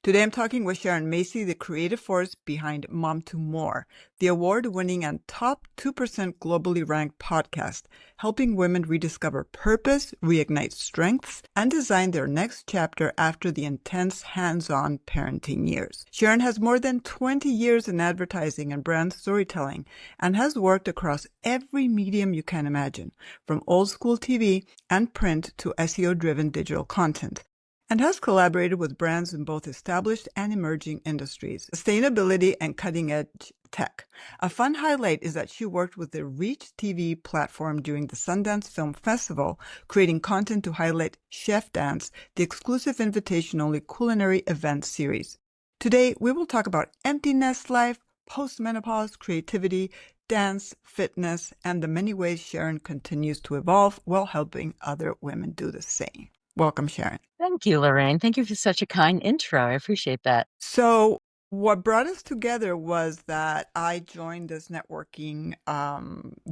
Today I'm talking with Sharon Macey, the creative force behind Mom to More, the award-winning and top 2% globally ranked podcast, helping women rediscover purpose, reignite strengths, and design their next chapter after the intense hands-on parenting years. Sharon has more than 20 years in advertising and brand storytelling and has worked across every medium you can imagine, from old school TV and print to SEO-driven digital content, and has collaborated with brands in both established and emerging industries, sustainability, and cutting-edge tech. A fun highlight is that she worked with the Reach TV platform during the Sundance Film Festival, creating content to highlight Chef Dance, the exclusive invitation-only culinary event series. Today, we will talk about empty nest life, post-menopause, creativity, dance, fitness, and the many ways Sharon continues to evolve while helping other women do the same. Welcome, Sharon. Thank you, Lorraine. Thank you for such a kind intro. I appreciate that. So what brought us together was that I joined this networking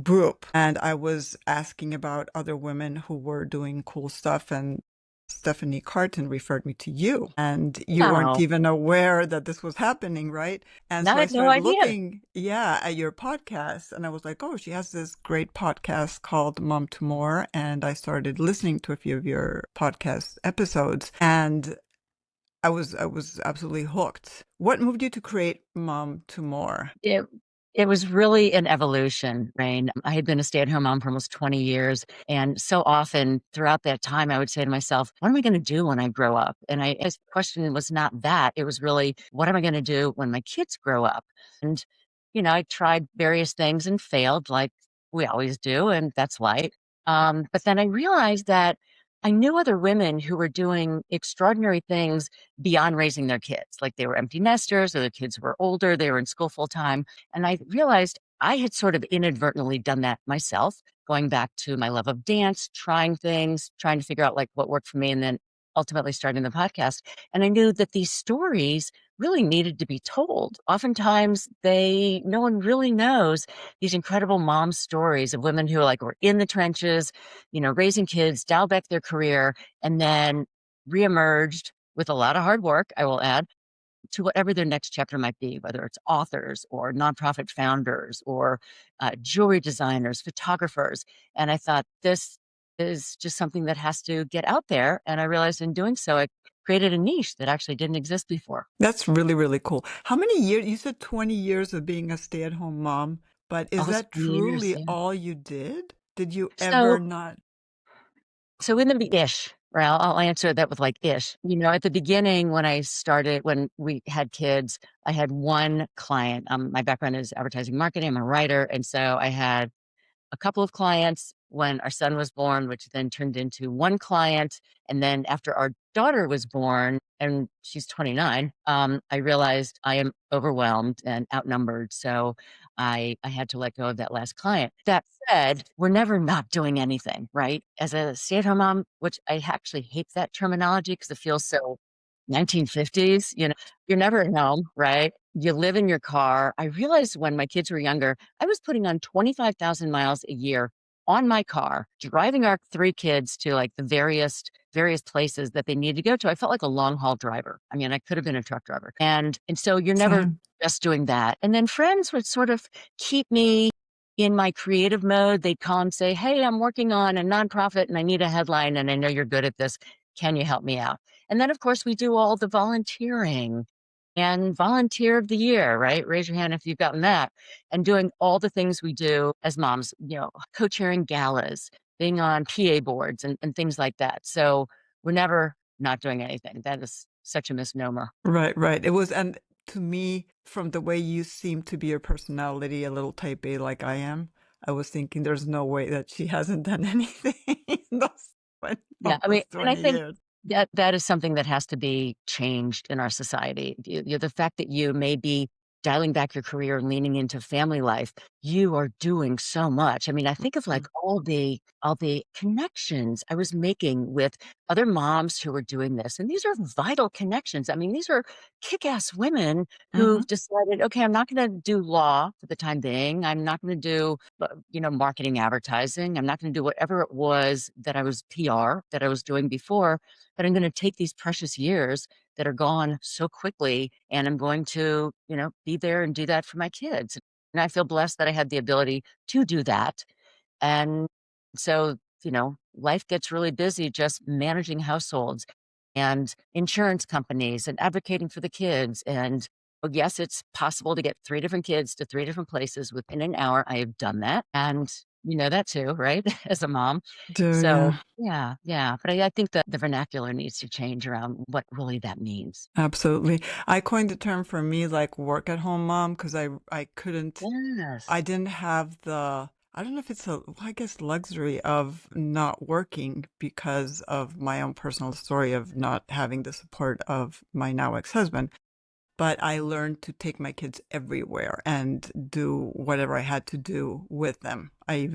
group, and I was asking about other women who were doing cool stuff, and Stephanie Carton referred me to you, and you weren't Oh, even aware that this was happening, right? And no, so I I had no started idea. looking, at your podcast, and I was like, oh, she has this great podcast called Mom to More, and I started listening to a few of your podcast episodes, and I was absolutely hooked. What moved you to create Mom to More? It it was really an evolution, Rain. I had been a stay-at-home mom for almost 20 years. And so often throughout that time, I would say to myself, what am I going to do when I grow up? And the question was not that. It was really, what am I going to do when my kids grow up? And, I tried various things and failed like we always do. And that's life. But then I realized that I knew other women who were doing extraordinary things beyond raising their kids. Like they were empty nesters or their kids were older, they were in school full time. And I realized I had sort of inadvertently done that myself, going back to my love of dance, trying things, trying to figure out like what worked for me, and then ultimately starting the podcast. And I knew that these stories really needed to be told. Oftentimes no one really knows these incredible mom stories of women who like were in the trenches, raising kids, dialed back their career, and then reemerged with a lot of hard work, I will add, to whatever their next chapter might be, whether it's authors or nonprofit founders or jewelry designers, photographers. And I thought this is just something that has to get out there. And I realized in doing so, I created a niche that actually didn't exist before. That's really, really cool. How many years? You said 20 years of being a stay-at-home mom, but is Almost that 20 years. truly Yeah. all you did? Did you ever So not? So in the ish, right? I'll answer that with like ish. At the beginning when I started, when we had kids, I had one client. My background is advertising marketing. I'm a writer. And so I had a couple of clients when our son was born, which then turned into one client. And then after our daughter was born, and she's 29, I realized I am overwhelmed and outnumbered. So I had to let go of that last client. That said, we're never not doing anything, right? As a stay-at-home mom, which I actually hate that terminology because it feels so 1950s, you're never at home, right? You live in your car. I realized when my kids were younger, I was putting on 25,000 miles a year on my car, driving our three kids to like the various places that they needed to go to. I felt like a long haul driver. I mean, I could have been a truck driver. And so you're never Same. just doing that. And then friends would sort of keep me in my creative mode. They'd call and say, hey, I'm working on a nonprofit and I need a headline and I know you're good at this. Can you help me out? And then, of course, we do all the volunteering and volunteer of the year, right? Raise your hand if you've gotten that. And doing all the things we do as moms, co-chairing galas, being on PA boards and things like that. So we're never not doing anything. That is such a misnomer. Right, right. It was, and to me, from the way you seem to be your personality, a little type A like I am, I was thinking there's no way that she hasn't done anything in those 20, Yeah. I mean, almost and I 20 think years. that is something that has to be changed in our society. The fact that you may be dialing back your career and leaning into family life, you are doing so much. I mean, I think of like all the connections I was making with other moms who were doing this. And these are vital connections. I mean, these are kick-ass women Mm-hmm. who've decided, okay, I'm not going to do law for the time being. I'm not going to do, marketing, advertising. I'm not going to do whatever it was that I was PR that I was doing before, but I'm going to take these precious years that are gone so quickly. And I'm going to, be there and do that for my kids. And I feel blessed that I had the ability to do that. And so, life gets really busy just managing households and insurance companies and advocating for the kids. And well, yes, it's possible to get three different kids to three different places within an hour. I have done that. And you know that too, right? As a mom. Do So, yeah. yeah, yeah. But I think that the vernacular needs to change around what really that means. Absolutely. I coined the term for me, like, work at home mom, because I couldn't I Yes. didn't have the I don't know if it's well, I guess luxury of not working because of my own personal story of not having the support of my now ex-husband. But I learned to take my kids everywhere and do whatever I had to do with them. I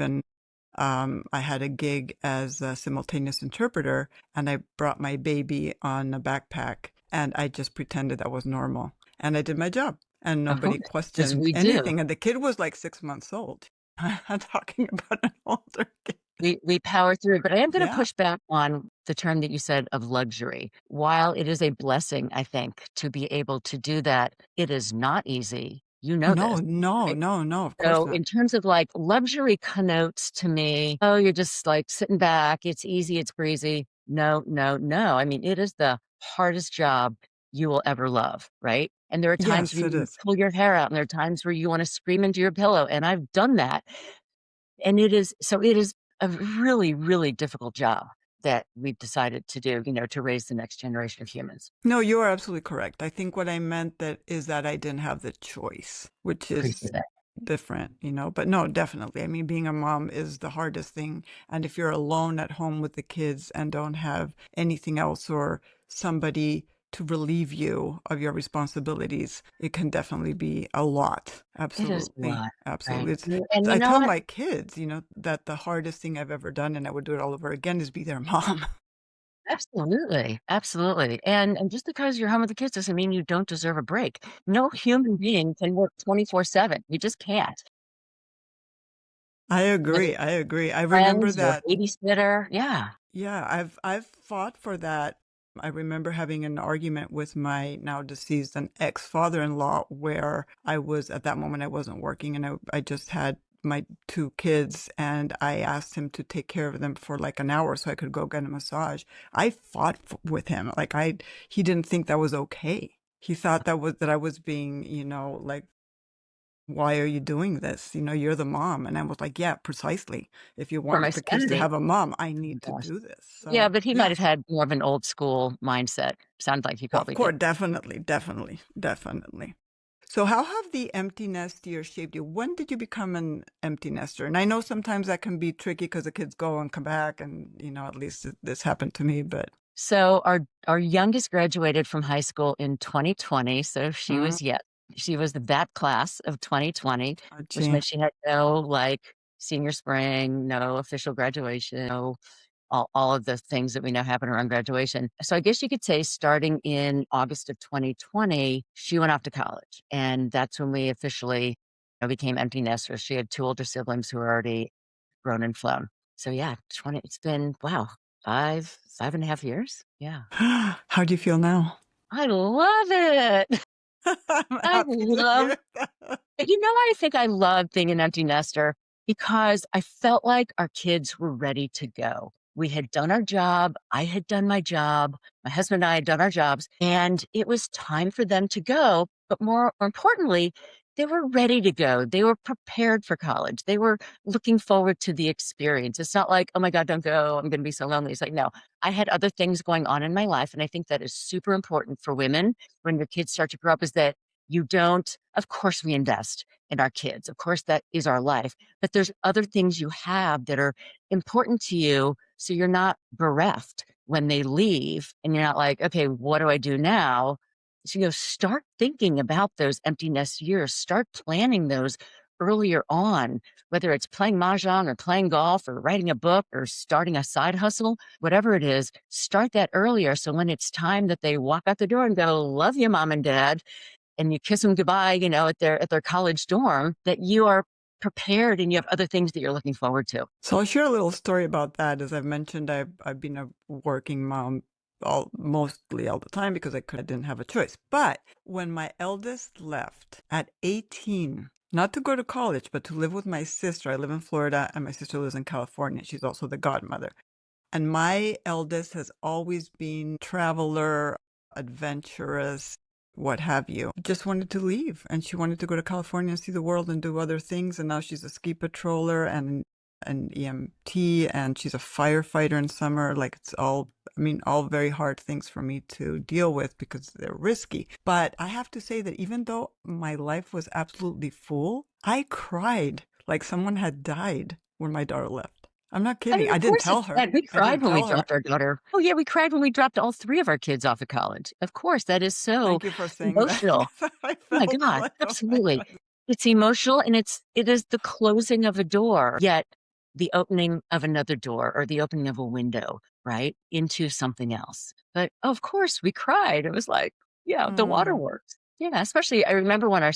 had a gig as a simultaneous interpreter, and I brought my baby on a backpack, and I just pretended that was normal, and I did my job, and Oh, nobody as questioned we do. anything, and the kid was, like, 6 months old. I'm talking about an older kid. We power through, but I am gonna Yeah. push back on the term that you said of luxury. While it is a blessing, I think, to be able to do that, it is not easy. You Oh, know no, this, no, right? no, no, of course So not. in terms of like luxury connotes to me, oh, you're just like sitting back, it's easy, it's breezy. No, no, no. I mean, it is the hardest job you will ever love, right? And there are times Yes, where you it want is. to pull your hair out, and there are times where you want to scream into your pillow. And I've done that. And it is a really, really difficult job that we've decided to do, to raise the next generation of humans. No, you are absolutely correct. I think what I meant that is that I didn't have the choice, which is Appreciate that. different, but no, definitely. I mean, being a mom is the hardest thing. And if you're alone at home with the kids and don't have anything else or somebody to relieve you of your responsibilities, it can definitely be a lot. It is a Absolutely. lot, right? Absolutely. And you I know tell what? my kids, that the hardest thing I've ever done, and I would do it all over again, is be their mom. Absolutely, absolutely. And just because you're home with the kids doesn't mean you don't deserve a break. No human being can work 24/7. You just can't. I Whether agree. it's I agree. I remember friends or that. a babysitter. Yeah. Yeah, I've fought for that. I remember having an argument with my now deceased and ex-father-in-law where I was at that moment I wasn't working and I just had my 2 kids and I asked him to take care of them for like an hour so I could go get a massage. I fought with him. Like he didn't think that was okay. He thought that I was being, like, why are you doing this? You're the mom. And I was like, yeah, precisely. If you For my want the kids to sanity. have a mom, I Oh my need to gosh. do this. Yeah, So, but he might yeah, have had more of an old school mindset. Sounds like he well, of probably did. course, definitely, definitely, definitely. So, how have the empty nest years shaped you? When did you become an empty nester? And I know sometimes that can be tricky because the kids go and come back, and at least this happened to me. But So our youngest graduated from high school in 2020. So mm, she was that class of 2020, which gee. meant she had no like senior spring, no official graduation, no all of the things that we know happen around graduation. So I guess you could say starting in August of 2020, she went off to college. And that's when we officially became empty nesters. She had two older siblings who were already grown and flown. So yeah, 20, it's been, wow, 5.5 years. Yeah. How do you feel now? I love it. I'm I happy to love hear that. I think I love being an empty nester because I felt like our kids were ready to go. We had done our job. I had done my job. My husband and I had done our jobs, and it was time for them to go. But more importantly, they were ready to go. They were prepared for college. They were looking forward to the experience. It's not like, oh my God, don't go. I'm going to be so lonely. It's like, no, I had other things going on in my life. And I think that is super important for women when your kids start to grow up is that you don't, of course, we invest in our kids. Of course, that is our life. But there's other things you have that are important to you. So you're not bereft when they leave and you're not like, okay, what do I do now? So, start thinking about those empty nest years, start planning those earlier on, whether it's playing mahjong or playing golf or writing a book or starting a side hustle, whatever it is, start that earlier. So when it's time that they walk out the door and go, love you, mom and dad, and you kiss them goodbye, at their college dorm, that you are prepared and you have other things that you're looking forward to. So I'll share a little story about that. As I've mentioned, I've been a working mom mostly all the time because I didn't have a choice. But when my eldest left at 18, not to go to college, but to live with my sister, I live in Florida and my sister lives in California. She's also the godmother. And my eldest has always been traveler, adventurous, what have you. Just wanted to leave, and she wanted to go to California and see the world and do other things. And now she's a ski patroller and an EMT, and she's a firefighter in summer. Like it's all, I mean, all very hard things for me to deal with because they're risky. But I have to say that even though my life was absolutely full, I cried like someone had died when my daughter left. I'm not I kidding. mean, I of didn't course tell it's her. sad. We I cried didn't when we tell her. dropped our daughter. Oh, yeah, we cried when we dropped all 3 of our kids off at college. Of course, that is so Thank you for saying that emotional. because I Oh my felt god, like, oh my absolutely. God. It's emotional and it is the closing of a door, yet the opening of another door or the opening of a window, right, into something else. But of course, we cried. It was like, yeah, the Mm, waterworks. Yeah, especially I remember when our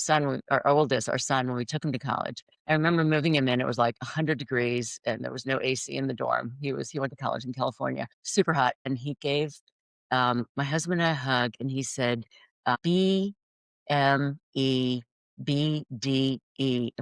oldest, our son, when we took him to college, I remember moving him in. It was like 100 degrees and there was no AC in the dorm. He went to college in California, super hot. And he gave my husband a hug and he said, MEBDE. And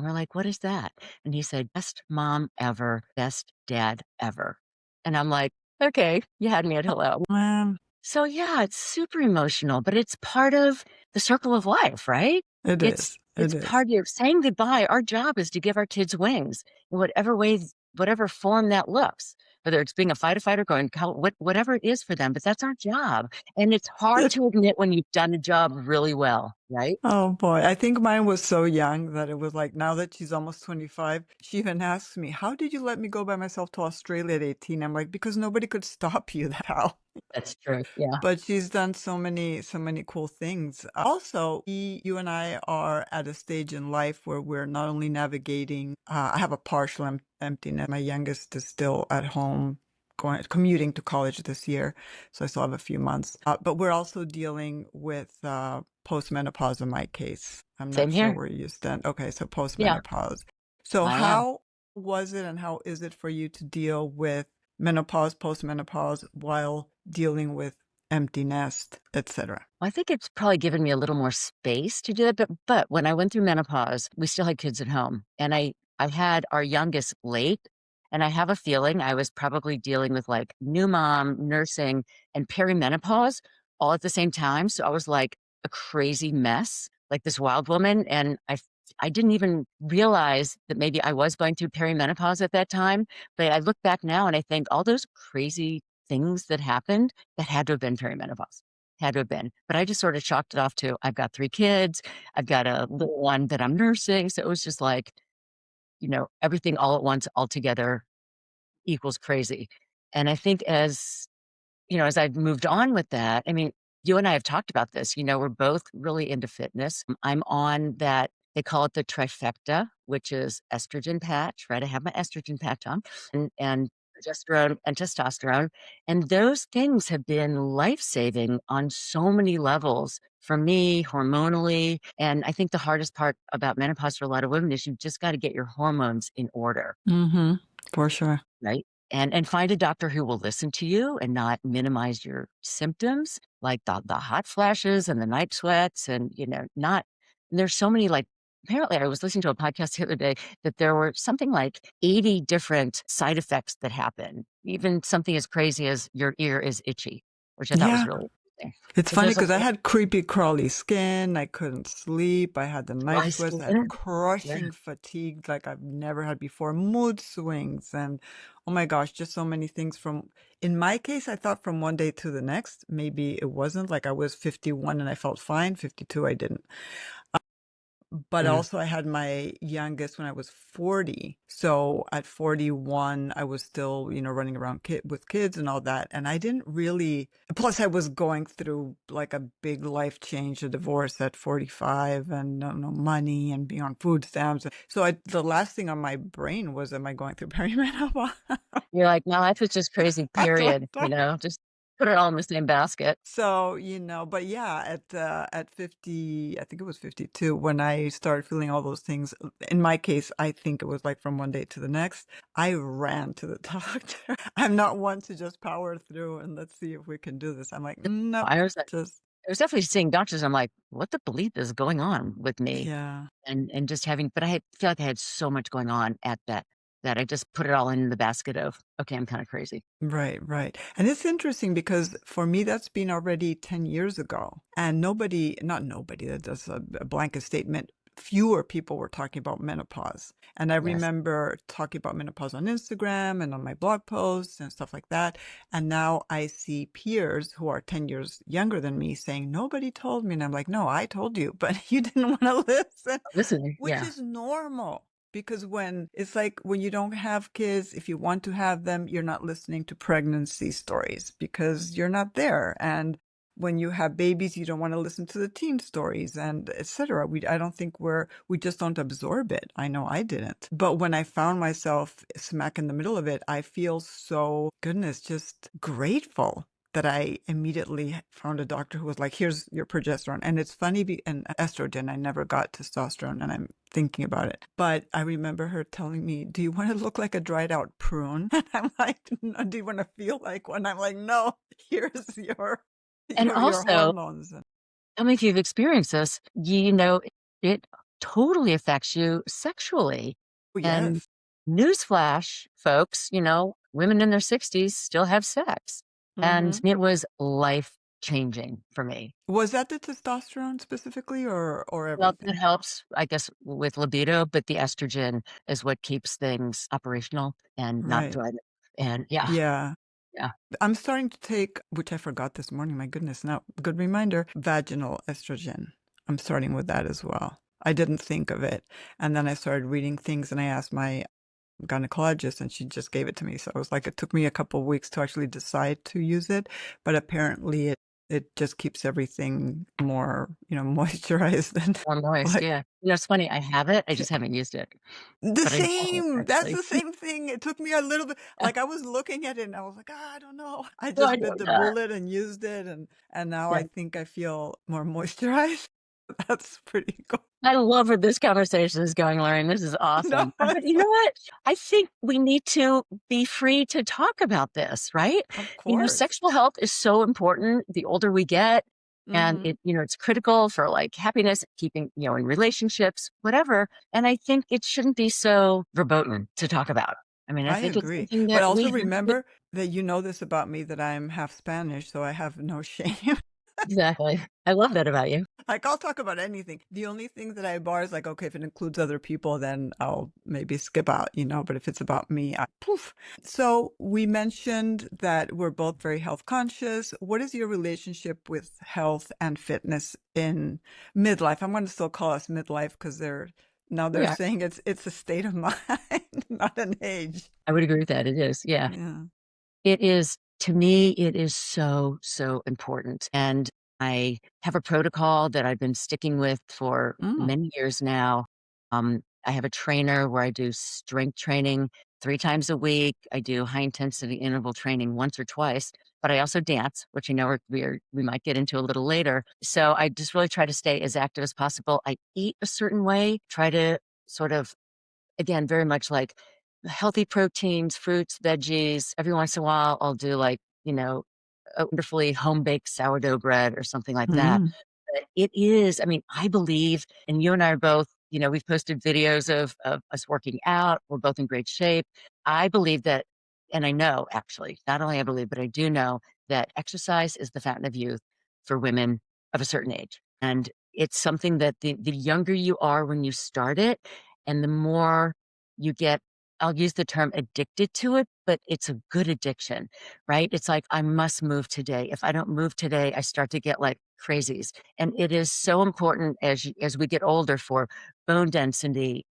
we're like, what is that? And he said, best mom ever, best dad ever. And I'm like, okay, you had me at hello. man, So yeah, it's super emotional, but it's part of the circle of life, right? it It's is. It it's is. part of saying goodbye. Our job is to give our kids wings in whatever ways, whatever form that looks, whether it's being a fighter, going, whatever it is for them, but that's our job. And it's hard It, to admit when you've done a job really well, right? oh boy. I think mine was so young that it was like now that she's almost 25, she even asks me, how did you let me go by myself to Australia at 18? I'm like, because nobody could stop you, that how. That's true. Yeah. But she's done so many cool things. Also, you and I are at a stage in life where we're not only navigating, I have a partial emptiness. My youngest is still at home commuting to college this year, so I still have a few months. But we're also dealing with postmenopause in my case. I'm not Same sure here. where you stand. Okay, so Yeah, postmenopause. So I am. how was it and how is it for you to deal with menopause, postmenopause while dealing with empty nest, etc.? I think it's probably given me a little more space to do that. But when I went through menopause, we still had kids at home. And I had our youngest late. And I have a feeling I was probably dealing with like new mom, nursing, and perimenopause all at the same time. So I was like a crazy mess, like this wild woman. And I didn't even realize that maybe I was going through perimenopause at that time. But I look back now and I think all those crazy things that happened that had to have been perimenopause. Had to have been. But I just sort of chalked it off to I've got 3 kids, I've got a little one that I'm nursing. So it was just like, everything all at once, all together equals crazy. And I think as I've moved on with that, I mean, you and I have talked about this. We're both really into fitness. I'm on that, they call it the trifecta, which is estrogen patch, right? I have my estrogen patch on and progesterone and testosterone. And those things have been life saving on so many levels for me, hormonally. And I think the hardest part about menopause for a lot of women is you've just got to get your hormones in order. Mm-hmm. For sure. Right? And find a doctor who will listen to you and not minimize your symptoms, like the hot flashes and the night sweats and, not and there's so many, like, apparently I was listening to a podcast the other day that there were something like 80 different side effects that happen, even something as crazy as your ear is itchy, which I thought was Yeah. really interesting. It's But funny there's a because I whole had creepy crawly skin. I couldn't sleep. I had the night dry sweats. I had skin. Yeah. crushing fatigue like I've never had before, mood swings, and oh my gosh, just so many things in my case, I thought from one day to the next. Maybe it wasn't like I was 51 and I felt fine. 52, I didn't. But Mm. also I had my youngest when I was 40. So at 41, I was still, running around with kids and all that. And I didn't really, plus I was going through like a big life change, a divorce at 45 and no money and being on food stamps. So the last thing on my brain was, am I going through perimenopause? You're like, "No, life was just crazy, That's what period," I thought. just Put it all in the same basket. So, but yeah, at 50, I think it was 52, when I started feeling all those things, in my case, I think it was like from one day to the next, I ran to the doctor. I'm not one to just power through and let's see if we can do this. I'm like, nope, I was just I was definitely seeing doctors. I'm like, "What the bleep is going on with me?" yeah. And just having but feel like I had so much going on at that I just put it all in the basket of, "Okay, I'm kinda crazy." Right, right. And it's interesting because for me, that's been already 10 years ago. And not nobody, that's a blanket statement. Fewer people were talking about menopause. And I Yes. remember talking about menopause on Instagram and on my blog posts and stuff like that. And now I see peers who are 10 years younger than me saying, nobody told me. And I'm like, no, I told you, but you didn't want to listen, Listen, which yeah. is normal. Because when you don't have kids, if you want to have them, you're not listening to pregnancy stories because you're not there. And when you have babies, you don't want to listen to the teen stories and etc. I don't think we just don't absorb it. I know I didn't. But when I found myself smack in the middle of it, I feel so, goodness, just grateful that I immediately found a doctor who was like, here's your progesterone. And it's funny, and estrogen, I never got testosterone, and I'm thinking about it. But I remember her telling me, do you want to look like a dried out prune? And I'm like, no, do you want to feel like one? I'm like, no, here's And your also, hormones. I mean, if you've experienced this, you know, it totally affects you sexually. Oh, And yes. newsflash, folks, women in their 60s still have sex. And Hmm. it was life changing for me. Was that the testosterone specifically or Well, that everything? helps, I guess, with libido, but the estrogen is what keeps things operational and not Right. driving. And yeah, Yeah. yeah. I'm starting to take, which I forgot this morning, my goodness, now good reminder, vaginal estrogen. I'm starting with that as well. I didn't think of it. And then I started reading things and I asked my gynecologist and she just gave it to me. So it was like it took me a couple of weeks to actually decide to use it, but apparently it just keeps everything more, moisturized and More moist, like yeah. It's funny, I have it, I just haven't used it, the but I don't same. That's actually. the same thing. It took me a little bit. Like I was looking at it and I was like, I don't know. I No, I just know bit the that. bullet and used it, and now Yeah. I think I feel more moisturized. That's pretty cool. I love where this conversation is going, Lorraine. This is No, awesome. But you know what? I think we need to be free to talk about this, right? of course. Sexual health is so important the older we get. And Hmm. it's critical for like happiness, keeping, in relationships, whatever. And I think it shouldn't be so verboten to talk about. I mean, I I think it's agree. something But that we also have to. remember that you know this about me that I'm half Spanish, so I have no shame. Exactly. I love that about you. Like, I'll talk about anything. The only thing that I bar is like, okay, if it includes other people, then I'll maybe skip out, but if it's about me, poof. So we mentioned that we're both very health conscious. What is your relationship with health and fitness in midlife? I'm going to still call us midlife because they're Yeah, saying it's a state of mind, not an age. I would agree with that. It is. Yeah. Yeah. It is to me, it is so, so important, and I have a protocol that I've been sticking with for Mm. many years now. I have a trainer where I do strength training 3 times a week. I do high intensity interval training once or twice, but I also dance, which I know we might get into a little later. So I just really try to stay as active as possible. I eat a certain way, try to sort of again, very much like healthy proteins, fruits, veggies. Every once in a while, I'll do like, a wonderfully home baked sourdough bread or something like that. Mm. But it is, I mean, I believe, and you and I are both, we've posted videos of us working out. We're both in great shape. I believe that, and I know actually, not only I believe, but I do know that exercise is the fountain of youth for women of a certain age. And it's something that the younger you are when you start it, and the more you get, I'll use the term addicted to it, but it's a good addiction, right? It's like, I must move today. If I don't move today, I start to get like crazies. And it is so important as we get older for bone density,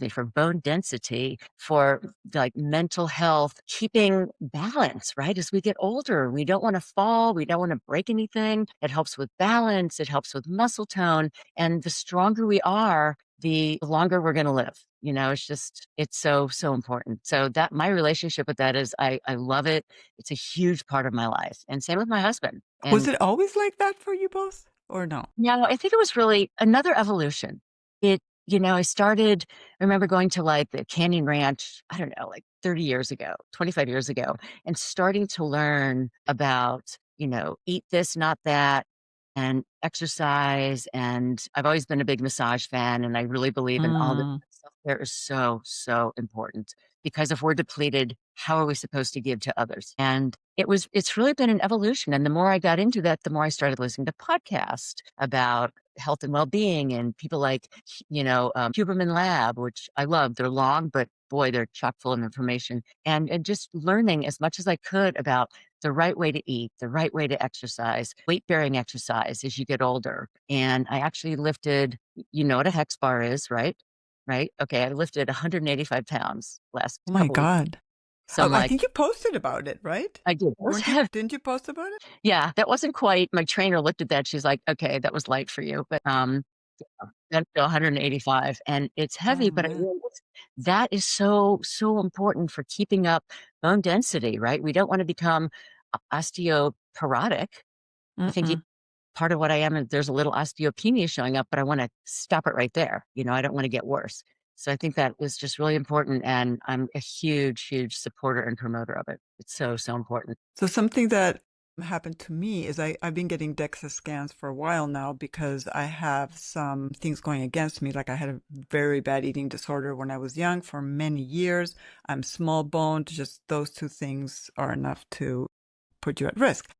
for bone density, for like mental health, keeping balance, right? As we get older, we don't want to fall, we don't want to break anything. It helps with balance, it helps with muscle tone. And the stronger we are, the longer we're going to live. It's just, it's so, so important. So that my relationship with that is I love it. It's a huge part of my life. And same with my husband. Was And it always like that for you both or no? yeah, I think it was really another evolution. It, I remember going to like the Canyon Ranch, I don't know, like 30 years ago, 25 years ago, and starting to learn about, eat this, not that, and exercise. And I've always been a big massage fan, and I really believe in all this Mm. stuff. There is so, so important because if we're depleted, how are we supposed to give to others? And it's really been an evolution. And the more I got into that, the more I started listening to podcasts about health and well-being and people like, Huberman Lab, which I love. They're long, but boy, they're chock full of information and just learning as much as I could about the right way to eat, the right way to exercise, weight bearing exercise as you get older. And I actually lifted, you know what a hex bar is, right? Right. Okay. I lifted 185 pounds last Oh my couple weeks. God. So I'm I like, think you posted about it, right? I did. It was Weren't you? heavy. Didn't you post about it? Yeah, that wasn't quite my trainer looked at that, she's like, "Okay, that was light for you," but, that's 185, and it's heavy, Oh but I man. realized that is so, so important for keeping up bone density, right? We don't wanna become osteoporotic. I think Mm-mm. part of what I am is there's a little osteopenia showing up, but I wanna stop it right there, I don't wanna get worse. So I think that is just really important, and I'm a huge, huge supporter and promoter of it. It's so, so important. So something that happened to me is I've been getting DEXA scans for a while now because I have some things going against me. Like I had a very bad eating disorder when I was young for many years. I'm small boned. Just those two things are enough to put you at risk.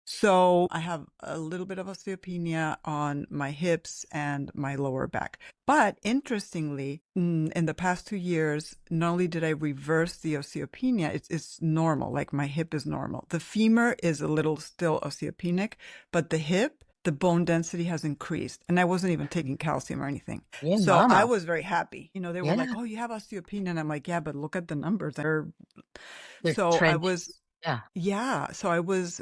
So I have a little bit of osteopenia on my hips and my lower back. But interestingly, in the past 2 years, not only did I reverse the osteopenia, it's normal, like my hip is normal. The femur is a little still osteopenic, but the hip, the bone density has increased. And I wasn't even taking calcium or anything. Yeah, So I mama. was very happy. They were like, Yeah, oh, you have osteopenia. And I'm like, yeah, but look at the numbers. They're... they're So I trending. was Yeah. yeah, so I was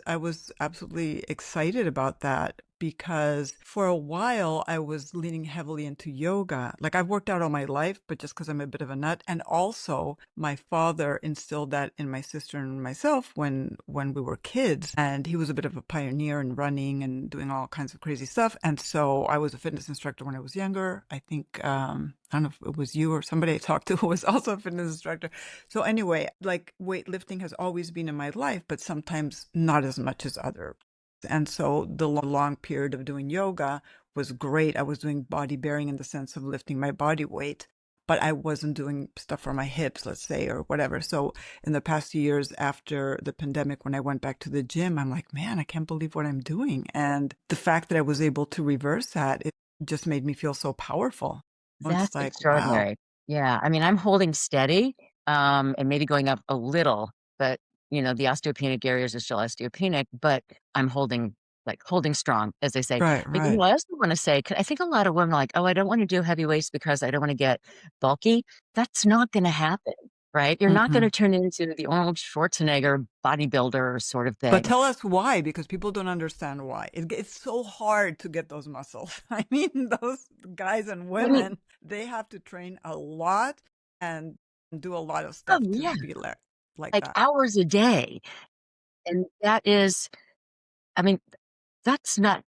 absolutely excited about that because for a while I was leaning heavily into yoga. Like I've worked out all my life, but just because I'm a bit of a nut. And also my father instilled that in my sister and myself when we were kids. And he was a bit of a pioneer in running and doing all kinds of crazy stuff. And so I was a fitness instructor when I was younger. I think I don't know if it was you or somebody I talked to who was also a fitness instructor. So anyway, like weightlifting has always been in my life, but sometimes not as much as other. And so the long period of doing yoga was great. I was doing body bearing in the sense of lifting my body weight, but I wasn't doing stuff for my hips, let's say, or whatever. So in the past few years after the pandemic, when I went back to the gym, I'm like, man, I can't believe what I'm doing. And the fact that I was able to reverse that, it just made me feel so powerful. It's That's like, wow. extraordinary. Yeah, I mean, I'm holding steady, and maybe going up a little, but, the osteopenic areas are still osteopenic, but I'm holding strong, as they say. Right, But, right. I also wanna say, 'cause I think a lot of women are like, "Oh, I don't wanna do heavy weights because I don't wanna get bulky." That's not gonna happen, right? You're not gonna Mm-mm. turn into the Arnold Schwarzenegger bodybuilder sort of But thing. tell us why, because people don't understand why. It's so hard to get those muscles. I mean, those guys and I mean, women, they have to train a lot and do a lot of oh, stuff to yeah, be like like that. hours a day, and that is I mean, that's not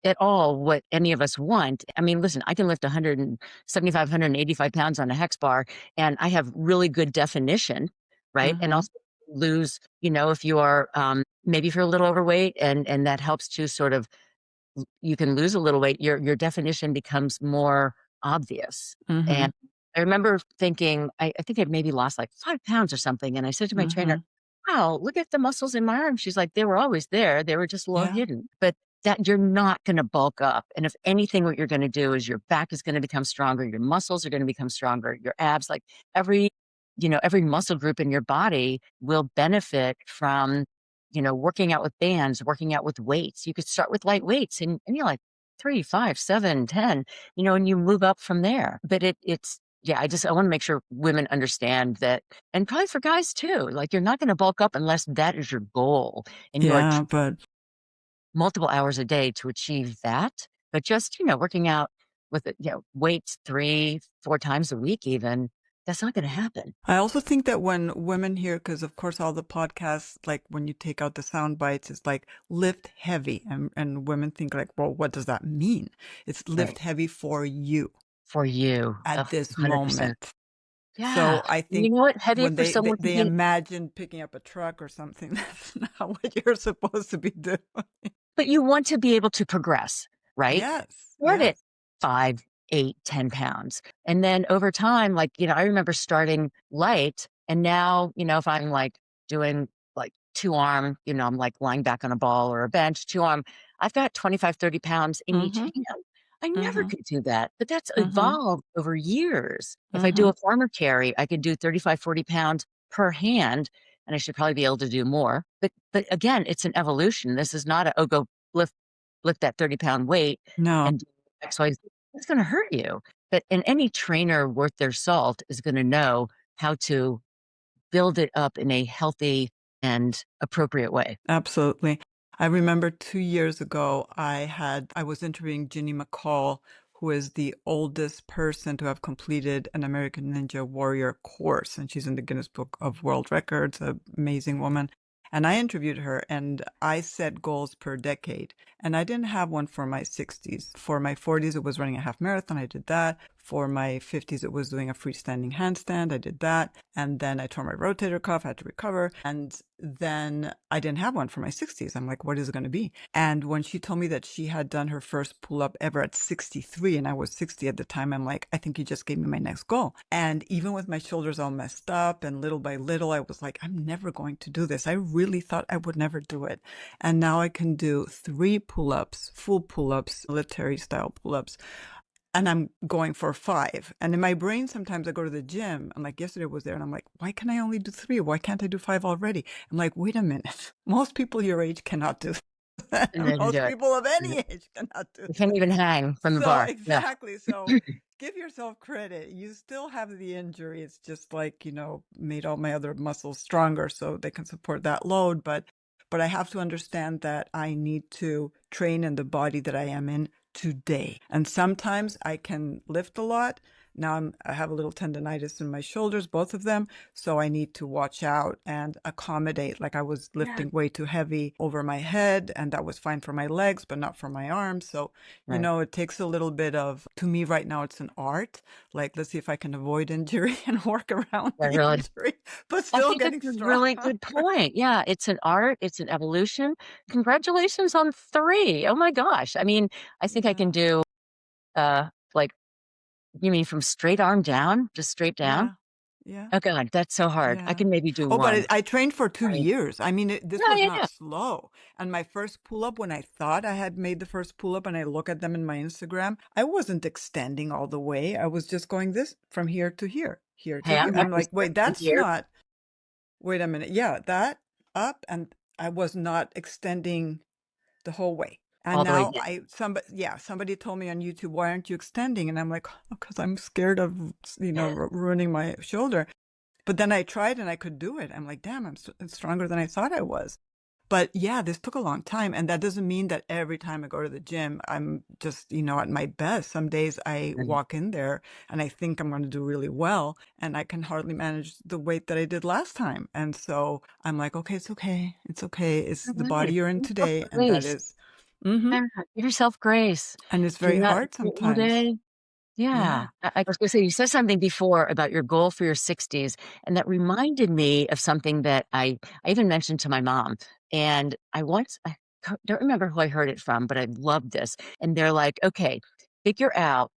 at all what any of us want. I mean, listen, I can lift 175, 185 pounds on a hex bar, and I have really good definition, right? And Mhm. also lose, if you are, maybe if you're a little overweight and that helps to sort of, you can lose a little weight, your definition becomes more obvious. And Mhm. I remember thinking, I think I maybe lost like 5 pounds or something. And I said to my trainer, Mhm. wow, look at the muscles in my arm. She's like, they were always there. They were just a little Yeah. hidden. But that you're not going to bulk up. And if anything, what you're going to do is your back is going to become stronger. Your muscles are going to become stronger. Your abs, like every, every muscle group in your body will benefit from working out with bands, working out with weights. You could start with light weights and you're like 3, 5, 7, 10, and you move up from there. But it's, yeah, I want to make sure women understand that. And probably for guys too, like you're not going to bulk up unless that is your goal and you are Yeah, but multiple hours a day to achieve that. But just, working out with it, weights 3, 4 times a week even, that's not gonna happen. I also think that when women hear, because of course all the podcasts, like when you take out the sound bites, it's like lift heavy, and women think like, well, what does that mean? It's lift Right. heavy for you For you. at Ugh, this 100%. moment. Yeah. So I And you think know what? Heavy when for someone to they be. imagine picking up a truck or something, that's not what you're supposed to be doing. But you want to be able to progress, right? Yes, Start yes. at 5, 8, 10 pounds. And then over time, like, I remember starting light and now, if I'm like doing like 2 arm, I'm like lying back on a ball or a bench, 2 arm, I've got 25, 30 pounds in each Mhm, hand. I never mhm, could do that, but that's mhm, evolved over years. If I do mhm. a farmer carry, I can do 35, 40 pounds per hand, and I should probably be able to do more. But again, it's an evolution. This is not a, oh, go lift lift that 30-pound weight No, and do XYZ. It's going to hurt you. But and any trainer worth their salt is going to know how to build it up in a healthy and appropriate way. absolutely. I remember 2 years ago, I was interviewing Ginny McCall, who is the oldest person to have completed an American Ninja Warrior course, and she's in the Guinness Book of World Records, an amazing woman. And I interviewed her, and I set goals per decade, and I didn't have one for my 60s. For my 40s, it was running a half marathon. I did that. For my 50s, it was doing a freestanding handstand. I did that. And then I tore my rotator cuff, had to recover. And then I didn't have one for my 60s. I'm like, what is it going to be? And when she told me that she had done her first pull up ever at 63 and I was 60 at the time, I'm like, I think you just gave me my next goal. And even with my shoulders all messed up and little by little, I was like, I'm never going to do this. I really thought I would never do it. And now I can do 3 pull ups, full pull ups, military style pull ups, and I'm going for 5. And in my brain, sometimes I go to the gym, and like yesterday was there, and I'm like, why can I only do 3? Why can't I do 5 already? I'm like, wait a minute. Most people your age cannot do that. And then do Most it. people of any age cannot do You can't that. even hang from the So bar. Yeah. exactly. So give yourself credit. You still have the injury. It's just like, made all my other muscles stronger so they can support that load. But I have to understand that I need to train in the body that I am in today. And sometimes I can lift a lot. Now I have a little tendonitis in my shoulders, both of them. So I need to watch out and accommodate. Like I was Yeah. lifting way too heavy over my head, and that was fine for my legs, but not for my arms. So Right. it takes a little bit of, to me right now, it's an art. Like, let's see if I can avoid injury and work around I the really injury, but I still think it's getting a strong. really good point. Yeah, it's an art, it's an evolution. Congratulations on 3. Oh my gosh. I mean, I think I can Yeah, do, like, you mean from straight arm down? Just straight down? yeah, yeah, Oh god, that's so hard. I yeah. can maybe do Oh, but 1. I trained for 2 Right. years. I mean, this Yeah, was yeah, not yeah. slow. And my first pull up, when I thought I had made the first pull up and I look at them in my Instagram, I wasn't extending all the way. I was just going this from here to here, here to Hey, here. I'm I'm happy like, wait, stepping that's here not, wait a minute. Yeah, that up, and I was not extending the whole way. And all the way now down. somebody told me on YouTube, why aren't you extending? And I'm like, because I'm scared of, ruining my shoulder. But then I tried and I could do it. I'm like, damn, I'm stronger than I thought I was. But yeah, this took a long time. And that doesn't mean that every time I go to the gym, I'm just, at my best. Some days I Right. walk in there and I think I'm going to do really well, and I can hardly manage the weight that I did last time. And so I'm like, okay, it's okay. It's okay. It's the body Right. you're in Give yourself today. And that grace. is, mm-hmm. Yeah, give yourself grace. And it's If you're very not hard one sometimes. day. Yeah. Yeah. I was gonna say, you said something before about your goal for your 60s, and that reminded me of something that I even mentioned to my mom. And I don't remember who I heard it from, but I loved this. And they're like, okay, figure out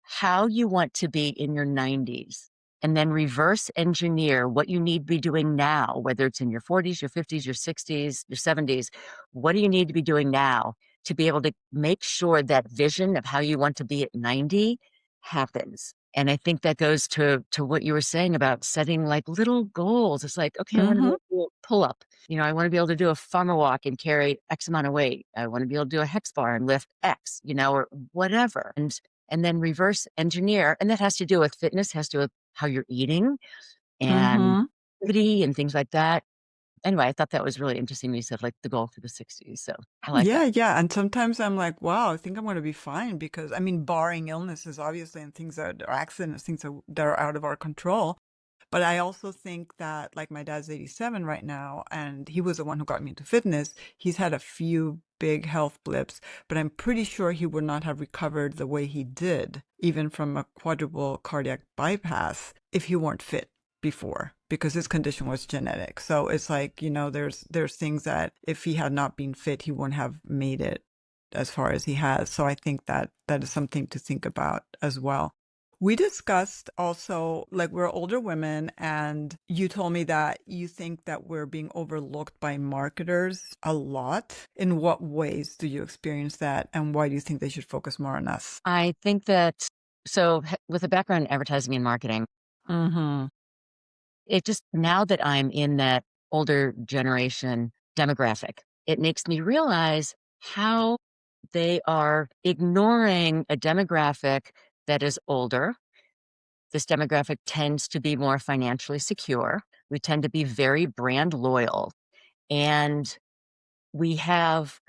how you want to be in your 90s and then reverse engineer what you need to be doing now, whether it's in your 40s, your 50s, your 60s, your 70s. What do you need to be doing now to be able to make sure that vision of how you want to be at 90 happens? And I think that goes to what you were saying about setting like little goals. It's like, okay, I want to be Mm-hmm. able to do a pull up. I want to be able to do a farmer walk and carry X amount of weight. I want to be able to do a hex bar and lift X, or whatever. And then reverse engineer. And that has to do with fitness, has to do with how you're eating and Mm-hmm. activity and things like that. anyway, I thought that was really interesting. You said like the goal for the 60s. So I like Yeah, that. yeah. And sometimes I'm like, wow, I think I'm going to be fine because, I mean, barring illnesses, obviously, and things that are accidents, that are out of our control. But I also think that, like, my dad's 87 right now, and he was the one who got me into fitness. He's had a few big health blips, but I'm pretty sure he would not have recovered the way he did, even from a quadruple cardiac bypass, if he weren't fit before, because his condition was genetic. So it's like, there's things that if he had not been fit, he wouldn't have made it as far as he has. So I think that that is something to think about as well. We discussed also, like, we're older women, and you told me that you think that we're being overlooked by marketers a lot. In what ways do you experience that, and why do you think they should focus more on us? I think that, so with a background in advertising and marketing, Mm-hmm. it just, now that I'm in that older generation demographic, it makes me realize how they are ignoring a demographic that is older. This demographic tends to be more financially secure. We tend to be very brand loyal. And we have,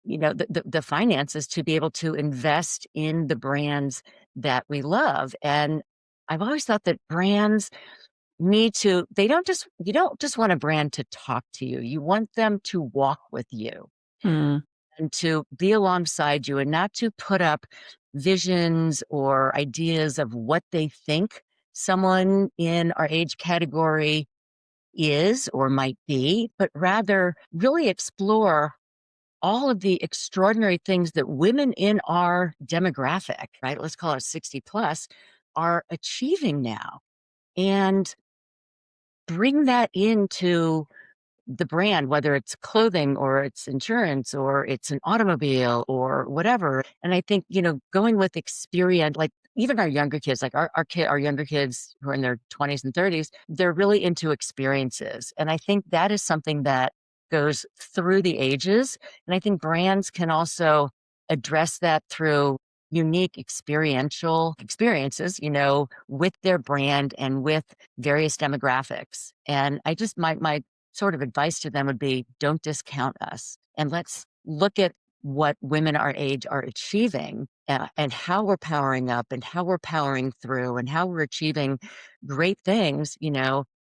the finances to be able to invest in the brands that we love. And I've always thought that brands need to, you don't just want a brand to talk to you. You want them to walk with you Mm. and to be alongside you and not to put up visions or ideas of what they think someone in our age category is or might be, but rather really explore all of the extraordinary things that women in our demographic, right? Let's call it 60 plus, are achieving now, and bring that into the brand, whether it's clothing or it's insurance or it's an automobile or whatever. And I think, going with experience, like even our younger kids, like our younger kids who are in their 20s and 30s, they're really into experiences. And I think that is something that goes through the ages. And I think brands can also address that through unique experiential experiences, with their brand and with various demographics. And I just, my sort of advice to them would be, don't discount us, and let's look at what women our age are achieving, and how we're powering up and how we're powering through and how we're achieving great things,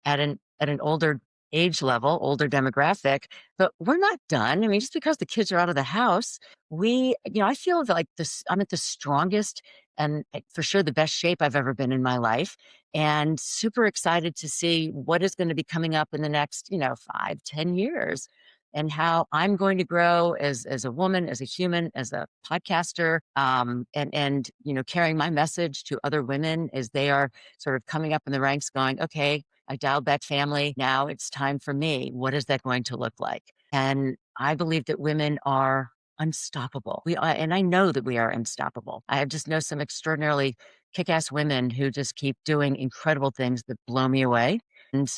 at an older age level, older demographic. But we're not done. I mean, just because the kids are out of the house, I feel like this, I'm at the strongest and for sure the best shape I've ever been in my life, and super excited to see what is going to be coming up in the next, 5, 10 years, and how I'm going to grow as a woman, as a human, as a podcaster, and carrying my message to other women as they are sort of coming up in the ranks, going, okay, I dialed back family. Now it's time for me. What is that going to look like? And I believe that women are unstoppable. We are, and I know that we are unstoppable. I just know some extraordinarily kick-ass women who just keep doing incredible things that blow me away. And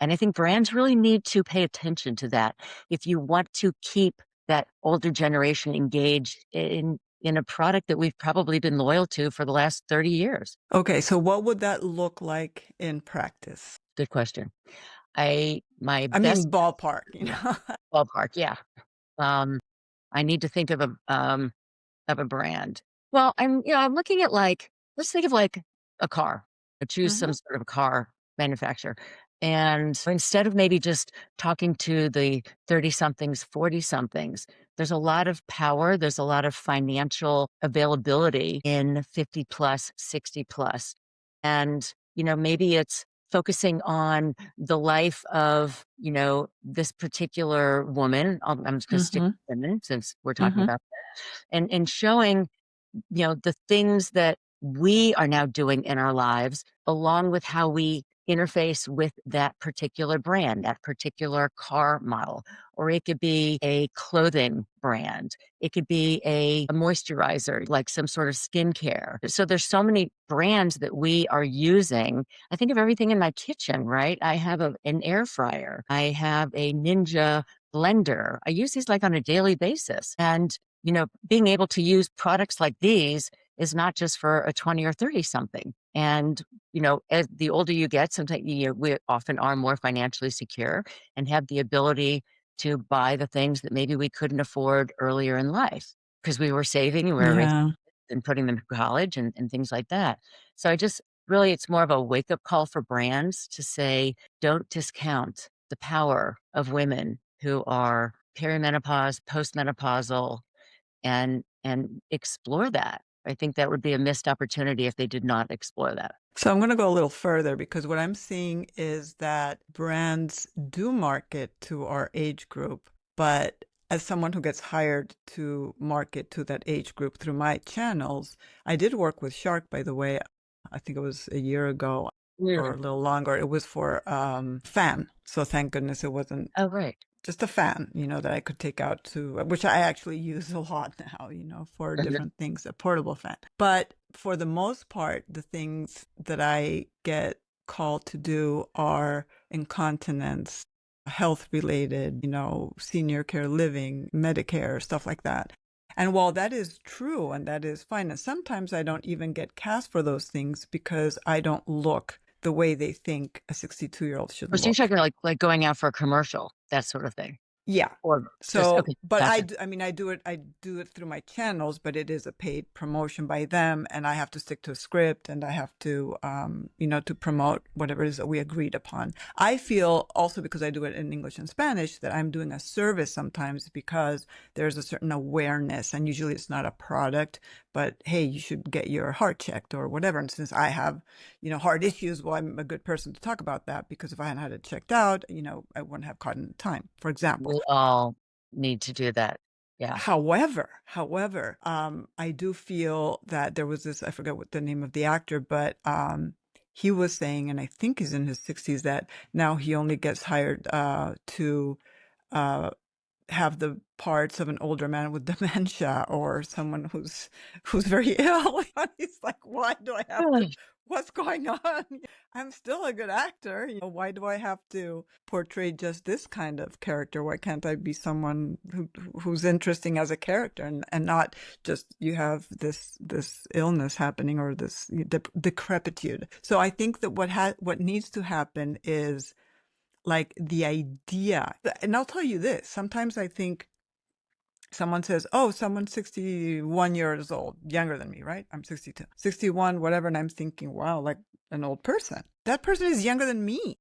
and I think brands really need to pay attention to that if you want to keep that older generation engaged in a product that we've probably been loyal to for the last 30 years. Okay, so what would that look like in practice? Good question. My I best mean, ballpark, yeah, ballpark, yeah. Um, I need to think of a brand. Well, I'm looking at, like, let's think of like a car. Choose some Mm-hmm. sort of car manufacturer. And instead of maybe just talking to the 30 somethings, 40 somethings, there's a lot of power, there's a lot of financial availability in 50 plus, 60 plus. And, maybe it's focusing on the life of, this particular woman. I'm just going to stick Mm-hmm. with women since we're talking Mm-hmm. about, and showing, the things that we are now doing in our lives, along with how we interface with that particular brand, that particular car model. Or it could be a clothing brand. It could be a moisturizer, like some sort of skincare. So there's so many brands that we are using. I think of everything in my kitchen, right? I have an air fryer. I have a Ninja blender. I use these like on a daily basis. And being able to use products like these is not just for a 20 or 30 something. And, as the older you get, sometimes we often are more financially secure and have the ability to buy the things that maybe we couldn't afford earlier in life because we were saving and we were raising Yeah. and putting them through college and things like that. So I just really, it's more of a wake up call for brands to say, don't discount the power of women who are perimenopause, postmenopausal, and explore that. I think that would be a missed opportunity if they did not explore that. So I'm going to go a little further because what I'm seeing is that brands do market to our age group, but as someone who gets hired to market to that age group through my channels, I did work with Shark, by the way. I think it was a year ago or a Really? little longer. It was for fan. So thank goodness it wasn't Oh, right. just a fan, that I could take out to, which I actually use a lot now, for Mhm. different things, a portable fan. But for the most part, the things that I get called to do are incontinence, health related, senior care living, Medicare, stuff like that. And while that is true and that is fine, and sometimes I don't even get cast for those things because I don't look the way they think a 62-year-old should Oh, so you're look. talking like going out for a commercial, that sort of thing? Yeah. Or just So, okay, but gotcha. I mean, I do it through my channels, but it is a paid promotion by them, and I have to stick to a script, and I have to, to promote whatever it is that we agreed upon. I feel also because I do it in English and Spanish that I'm doing a service sometimes because there's a certain awareness, and usually it's not a product, but hey, you should get your heart checked or whatever. And since I have, heart issues, well, I'm a good person to talk about that because if I hadn't had it checked out, I wouldn't have caught it in time, for example. We all need to do that. Yeah. However, I do feel that there was this, I forget what the name of the actor, but he was saying, and I think he's in his 60s, that now he only gets hired to uh, have the parts of an older man with dementia or someone who's very ill. And he's like, why do I have to? Ugh. What's going on? I'm still a good actor. Why do I have to portray just this kind of character? Why can't I be someone who's interesting as a character and not just you have this illness happening or this decrepitude? So I think that what needs to happen is like the idea, and I'll tell you this, sometimes I think someone says, oh, someone's 61 years old, younger than me, right? I'm 62, 61, whatever. And I'm thinking, wow, like an old person. That person is younger than me,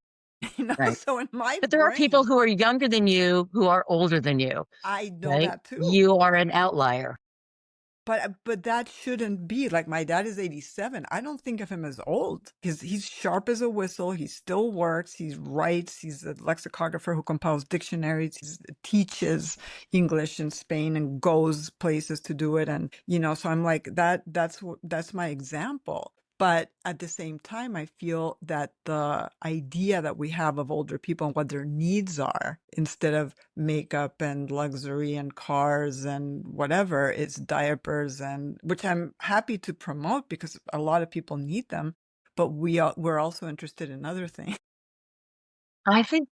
Right. So in my But there are people brain, who are younger than you who are older than you, I know right? that too. You are an outlier But that shouldn't be. Like my dad is 87. I don't think of him as old because he's sharp as a whistle. He still works. He writes. He's a lexicographer who compiles dictionaries. He teaches English in Spain and goes places to do it. And so I'm like that. That's my example. But at the same time, I feel that the idea that we have of older people and what their needs are, instead of makeup and luxury and cars and whatever, it's diapers, and which I'm happy to promote because a lot of people need them. But we're also interested in other things. I think,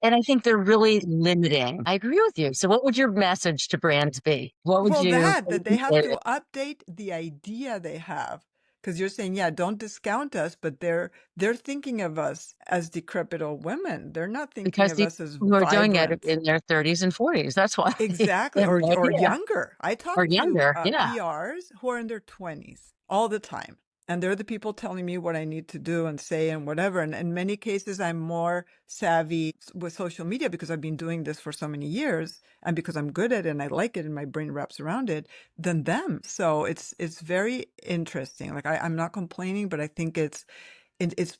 and I think they're really limiting. I agree with you. So what would your message to brands be? What would Well, you that they have to update the idea they have. Because you're saying, yeah, don't discount us, but they're thinking of us as decrepit old women. They're not thinking because of the us as people who are doing it vibrant. in their 30s and 40s. That's why they Exactly, have no or idea. younger. I Or talk to younger. Yeah. PRs who are in their 20s all the time, and they're the people telling me what I need to do and say and whatever. And in many cases, I'm more savvy with social media because I've been doing this for so many years, and because I'm good at it and I like it, and my brain wraps around it than them. So it's very interesting. Like I'm not complaining, but I think it's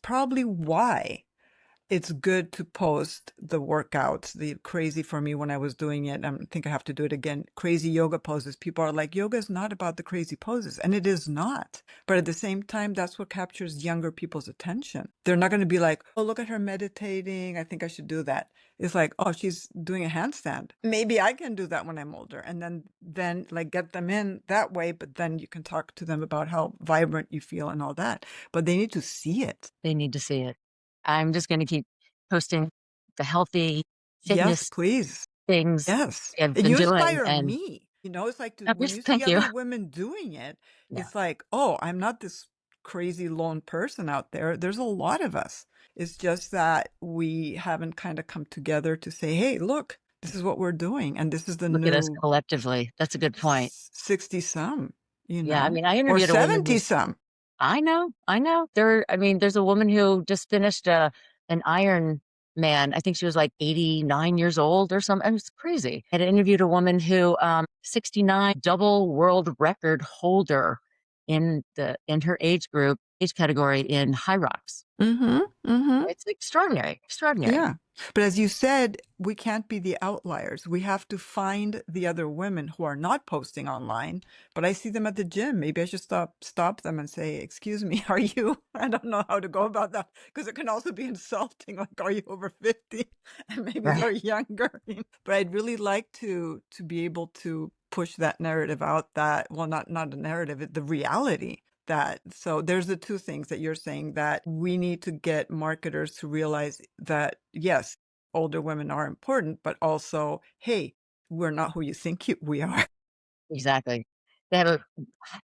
probably why it's good to post the workouts, the crazy for me when I was doing it. I think I have to do it again. Crazy yoga poses. People are like, yoga is not about the crazy poses. And it is not. But at the same time, that's what captures younger people's attention. They're not going to be like, oh, look at her meditating. I think I should do that. It's like, oh, she's doing a handstand. Maybe I can do that when I'm older. And then like get them in that way. But then you can talk to them about how vibrant you feel and all that. But they need to see it. They need to see it. I'm just going to keep posting the healthy Yes, fitness please. things Yes. I've And been you doing. inspire And me. It's like oh, when just you see thank you. other women doing it, Yeah. it's like, oh, I'm not this crazy lone person out there. There's a lot of us. It's just that we haven't kind of come together to say, hey, look, this is what we're doing. And this is the Look at us new collectively. That's a good point. 60 some, Yeah, I mean, I or interviewed a woman 70 who some. I know. I mean, there's a woman who just finished an Iron Man. I think she was like 89 years old or something. It was crazy. I had interviewed a woman who, 69, double world record holder in her age category in high rocks. Mm-hmm. Mm-hmm. It's extraordinary, extraordinary. Yeah. But as you said, we can't be the outliers. We have to find the other women who are not posting online, but I see them at the gym. Maybe I should stop them and say, "Excuse me, are you?" I don't know how to go about that because it can also be insulting, like, "Are you over 50?" And maybe Right. they're younger. But I'd really like to be able to push that narrative out that, well, not a narrative, the reality that, so there's the two things that you're saying, that we need to get marketers to realize that, yes, older women are important, but also, hey, we're not who you think we are. Exactly. They have a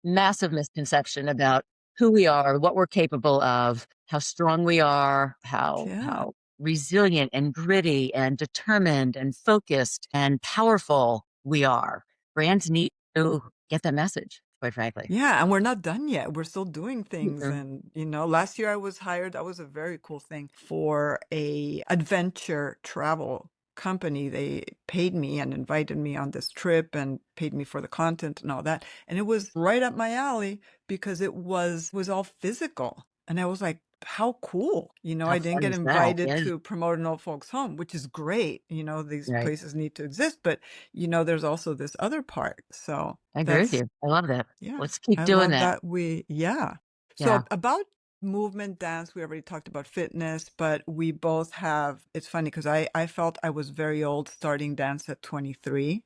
massive misconception about who we are, what we're capable of, how strong we are, Yeah. how resilient and gritty and determined and focused and powerful we are. Brands need to get that message, quite frankly. Yeah, and we're not done yet. We're still doing things. Mhm. And, last year I was hired. That was a very cool thing for a adventure travel company. They paid me and invited me on this trip and paid me for the content and all that. And it was right up my alley because it was all physical. And I was like, how cool. How I didn't fun get is that? invited Yeah, to promote an old folks home, which is great. These right. places need to exist, but there's also this other part. So I agree with that's you. I love that. yeah, Let's keep I doing love that. that yeah. So Yeah. about movement dance, we already talked about fitness, but we both have, it's funny because I felt I was very old starting dance at 23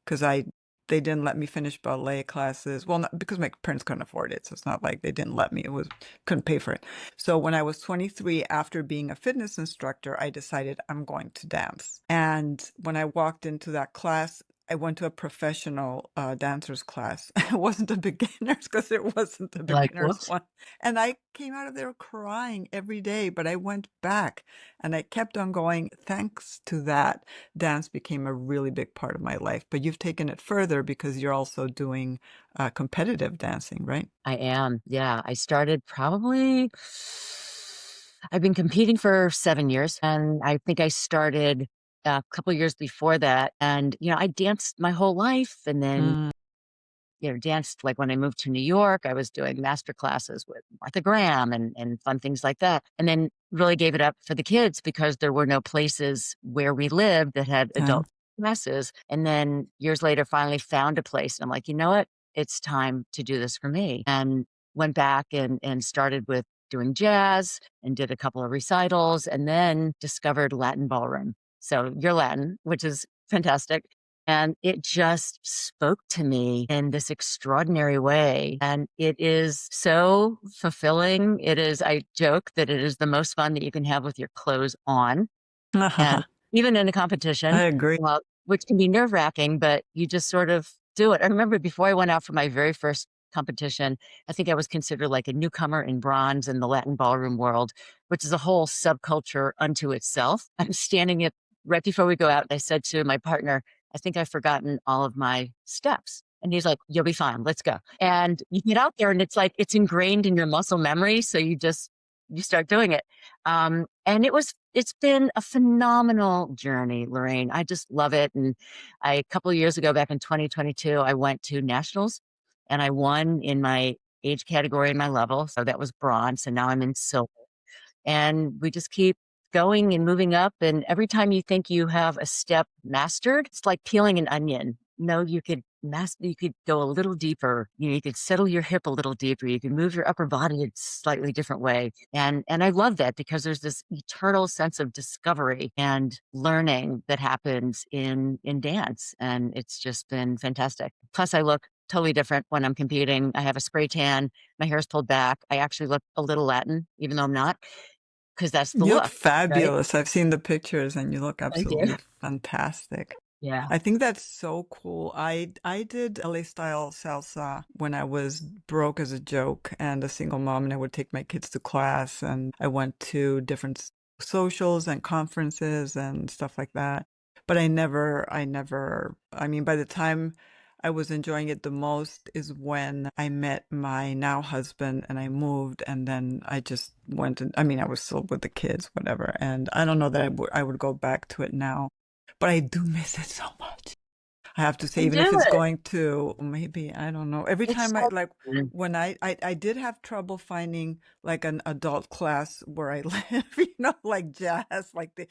because they didn't let me finish ballet classes. Well, not because my parents couldn't afford it, so it's not like they didn't let me. It was couldn't pay for it. So when I was 23, after being a fitness instructor, I decided I'm going to dance. And when I walked into that class, I went to a professional dancers class. It wasn't a beginners because it wasn't a Like, beginners whoops. one. And I came out of there crying every day, but I went back and I kept on going. Thanks to that, dance became a really big part of my life. But you've taken it further because you're also doing competitive dancing, right? I am. Yeah. I started probably, I've been competing for 7 years, and I think I started a couple years before that. And, I danced my whole life, and then Mm, danced like when I moved to New York, I was doing master classes with Martha Graham and fun things like that. And then really gave it up for the kids because there were no places where we lived that had adult dance. classes. And then years later, finally found a place. And I'm like, you know what? It's time to do this for me. And went back and started with doing jazz and did a couple of recitals and then discovered Latin ballroom. So you're Latin, which is fantastic. And it just spoke to me in this extraordinary way. And it is so fulfilling. I joke that it is the most fun that you can have with your clothes on. And even in a I competition, agree. well, which can be nerve wracking, but you just sort of do it. I remember before I went out for my very first competition, I think I was considered like a newcomer in bronze in the Latin ballroom world, which is a whole subculture unto itself. I'm standing at right before we go out, and I said to my partner, I think I've forgotten all of my steps. And he's like, you'll be fine. Let's go. And you get out there and it's like, it's ingrained in your muscle memory. So you start doing it. And it's been a phenomenal journey, Lorraine. I just love it. And a couple of years ago, back in 2022, I went to nationals and I won in my age category and my level. So that was bronze. And now I'm in silver. And we just keep going and moving up. And every time you think you have a step mastered, it's like peeling an onion. No, you could go a little deeper. You could settle your hip a little deeper. You can move your upper body in a slightly different way. And I love that because there's this eternal sense of discovery and learning that happens in dance. And it's just been fantastic. Plus I look totally different when I'm competing. I have a spray tan, my hair's pulled back. I actually look a little Latin, even though I'm not, because that's the You look look, right? fabulous. I've seen the pictures and you look Thank you. absolutely fantastic. Yeah. I think that's so cool. I did LA style salsa when I was broke as a joke and a single mom, and I would take my kids to class, and I went to different socials and conferences and stuff like that. But I mean, by the time I was enjoying it the most is when I met my now husband and I moved, and then I just went and, I mean, I was still with the kids, whatever. And I don't know that I would go back to it now, but I do miss it so much. I have to say, And even if do it's it. going to maybe, I don't know. Every It's time I so like fun. when I did have trouble finding like an adult class where I live, like jazz, like did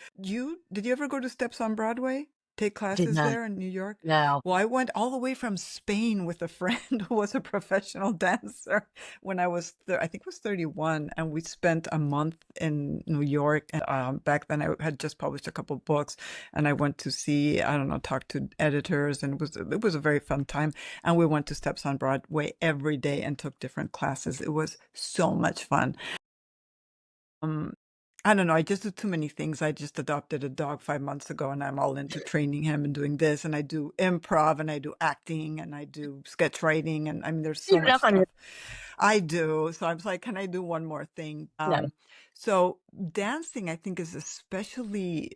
you ever go to Steps on Broadway? Take Did classes not. there in New York? No. Well, I went all the way from Spain with a friend who was a professional dancer when I was, I think it was 31, and we spent a month in New York. And back then, I had just published a couple books, and I went to see, I don't know, talk to editors, and it was a very fun time. And we went to Steps on Broadway every day and took different classes. It was so much fun. Um, I don't know. I just do too many things. I just adopted a dog 5 months ago, and I'm all into training him and doing this. And I do improv, and I do acting, and I do sketch writing, and I mean, there's so Even much up on your stuff I do. So I was like, can I do one more thing? no. So dancing, I think, is especially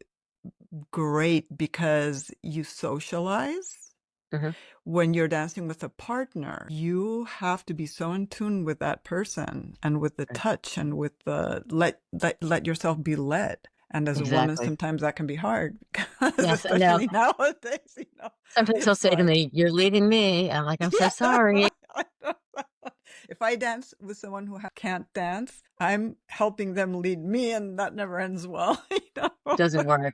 great because you socialize. Mhm. When you're dancing with a partner, you have to be so in tune with that person and with the Right. touch and with the let yourself be led. And as a woman, Exactly. sometimes that can be hard because Yes, I know. especially nowadays, Sometimes he'll it's say to like, me, "You're leading me." I'm like, "I'm so yeah, sorry." right. If I dance with someone who can't dance, I'm helping them lead me, and that never ends well. It doesn't work.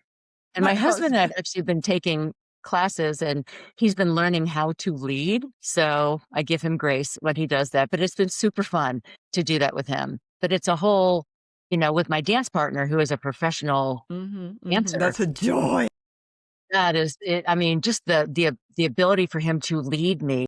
And My my husband had husband. actually been taking classes and he's been learning how to lead. So I give him grace when he does that. But it's been super fun to do that with him. But it's a whole, with my dance partner who is a professional dancer. That's a joy. That is it. I mean, just the ability for him to lead me.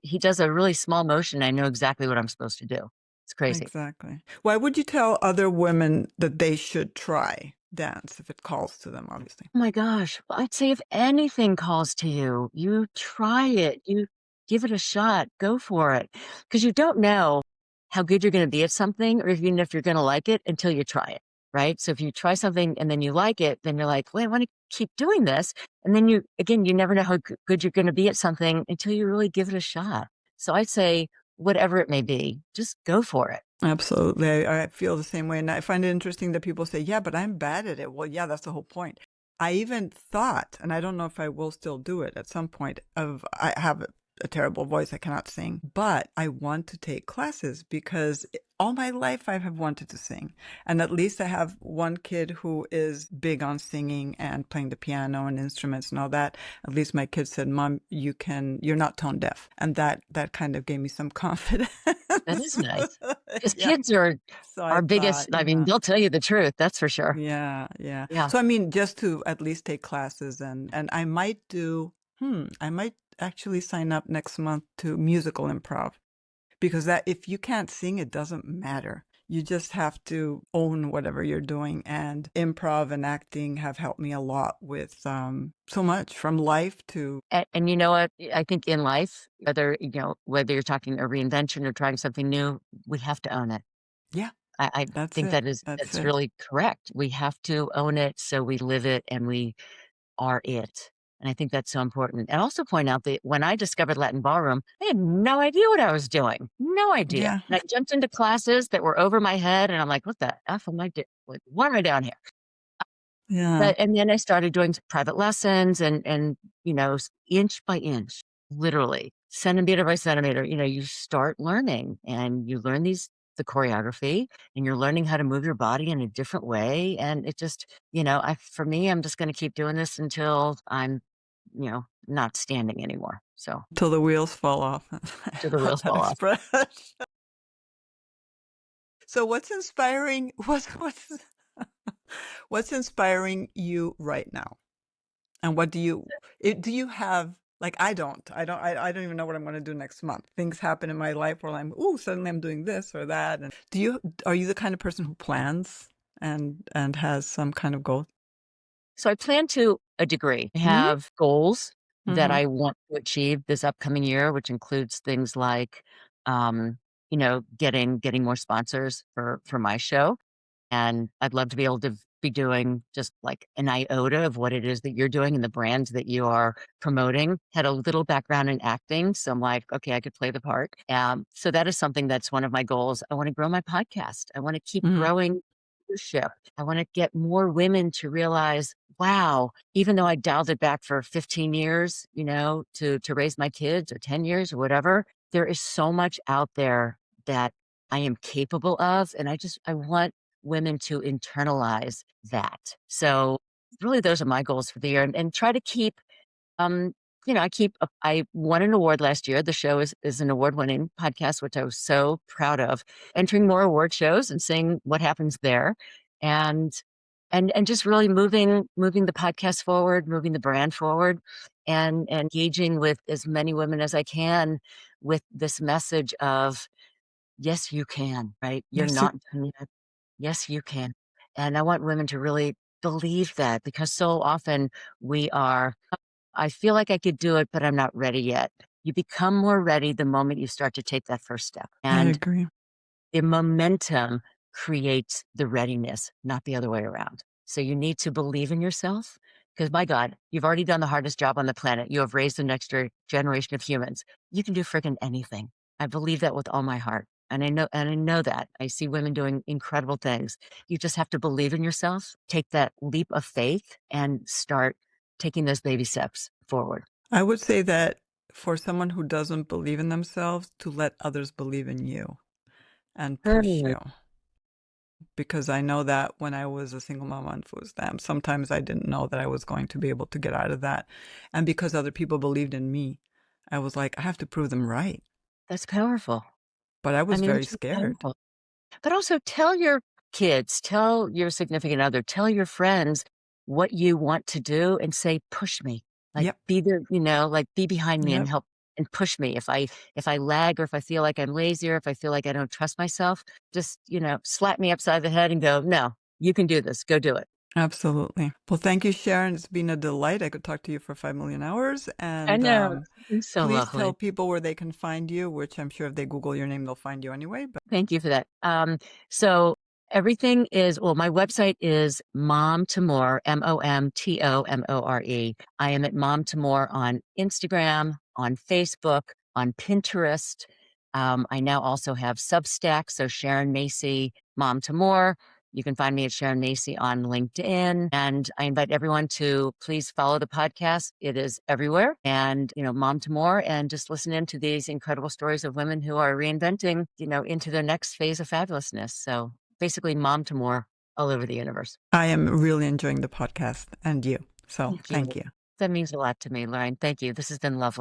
He does a really small motion. I know exactly what I'm supposed to do. It's crazy. Exactly. Why would you tell other women that they should try dance if it calls to them, obviously? Oh my gosh. Well, I'd say if anything calls to you, you try it. You give it a shot. Go for it. Because you don't know how good you're going to be at something or even if you're going to like it until you try it. Right. So if you try something and then you like it, then you're like, wait, I want to keep doing this. And then you never know how good you're going to be at something until you really give it a shot. So I'd say, whatever it may be, just go for it. Absolutely. I feel the same way. And I find it interesting that people say, yeah, but I'm bad at it. Well, yeah, that's the whole point. I even thought, and I don't know if I will still do it at some point, I have a terrible voice. I cannot sing, but I want to take classes because all my life I have wanted to sing. And at least I have one kid who is big on singing and playing the piano and instruments and all that. At least my kid said, Mom, you're not tone deaf. And that kind of gave me some confidence. That is nice. Because Yeah. kids are So I our biggest, thought, I mean, yeah. they'll tell you the truth. That's for sure. Yeah, yeah. Yeah. So I mean, just to at least take classes, and I might actually sign up next month to musical improv, because that if you can't sing, it doesn't matter. You just have to own whatever you're doing, and improv and acting have helped me a lot with so much from life to And you know what? I think in life, whether you're talking a reinvention or trying something new, we have to own it. yeah, I that's think it. That's that's it. really correct. We have to own it so we live it and we are it. And I think that's so important. And also point out that when I discovered Latin ballroom, I had no idea what I was doing. No idea. Yeah, And I jumped into classes that were over my head and I'm like, what the F am I doing? What am I doing here? yeah. But and then I started doing private lessons and inch by inch, literally, centimeter by centimeter, you start learning and you learn the choreography and you're learning how to move your body in a different way. And it just, for me, I'm just going to keep doing this until I'm, not standing anymore. So Till the wheels fall off. till the I love wheels that fall off. expression. So what's inspiring what's inspiring you right now? And what do you have like I don't even know what I'm going to do next month. Things happen in my life where suddenly I'm doing this or that. And are you the kind of person who plans and has some kind of goal? So I plan to a degree. I Mhm. have goals that Mhm. I want to achieve this upcoming year, which includes things like, um, getting more sponsors for my show. And I'd love to be able to be doing just like an iota of what it is that you're doing and the brands that you are promoting. Had a little background in acting. So I'm like, okay, I could play the part. So that is something that's one of my goals. I want to grow my podcast. I want to keep Mhm. growing leadership. I want to get more women to realize, wow, even though I dialed it back for 15 years, to raise my kids or 10 years or whatever, there is so much out there that I am capable of. And I want women to internalize that. So really those are my goals for the year and try to keep um I won an award last year. The show is an award-winning podcast, which I was so proud of. Entering more award shows and seeing what happens there. And and just really moving the podcast forward, moving the brand forward and engaging with as many women as I can with this message of yes, you can, right? You're Yes, you not done yet. Yes, you can. And I want women to really believe that because so often we are, I feel like I could do it, but I'm not ready yet. You become more ready the moment you start to take that first step. I And agree. the momentum creates the readiness, not the other way around. So you need to believe in yourself because, my God, you've already done the hardest job on the planet. You have raised the next generation of humans. You can do freaking anything. I believe that with all my heart. And I know that. I see women doing incredible things. You just have to believe in yourself, take that leap of faith, and start taking those baby steps forward. I would say that for someone who doesn't believe in themselves, to let others believe in you and push Mm. you. Because I know that when I was a single mom on food stamps, sometimes I didn't know that I was going to be able to get out of that. And because other people believed in me, I was like, I have to prove them right. That's powerful. But I I was mean, very that's so scared. powerful. But also tell your kids, tell your significant other, tell your friends what you want to do and say, push me. Like Yep. be there, like be behind me and Yep. help and push me. If I lag or if I feel like I'm lazy or if I feel like I don't trust myself, just, slap me upside the head and go, no, you can do this. Go do it. Absolutely. Well, thank you, Sharon. It's been a delight. I could talk to you for 5 million hours. I And know. It's so please tell lovely. people where they can find you, which I'm sure if they Google your name, they'll find you anyway. But Thank you for that. So everything is, well, my website is Mom to More, MOMTOMORE. I am at Mom to More on Instagram, on Facebook, on Pinterest. I now also have Substack. So Sharon Macey, Mom to More. You can find me at Sharon Macey on LinkedIn. And I invite everyone to please follow the podcast. It is everywhere. And, Mom to More, and just listen in to these incredible stories of women who are reinventing, into their next phase of fabulousness. So basically, Mom to More all over the universe. I am really enjoying the podcast and you. So Thank you. thank you. That means a lot to me, Lorraine. Thank you. This has been lovely.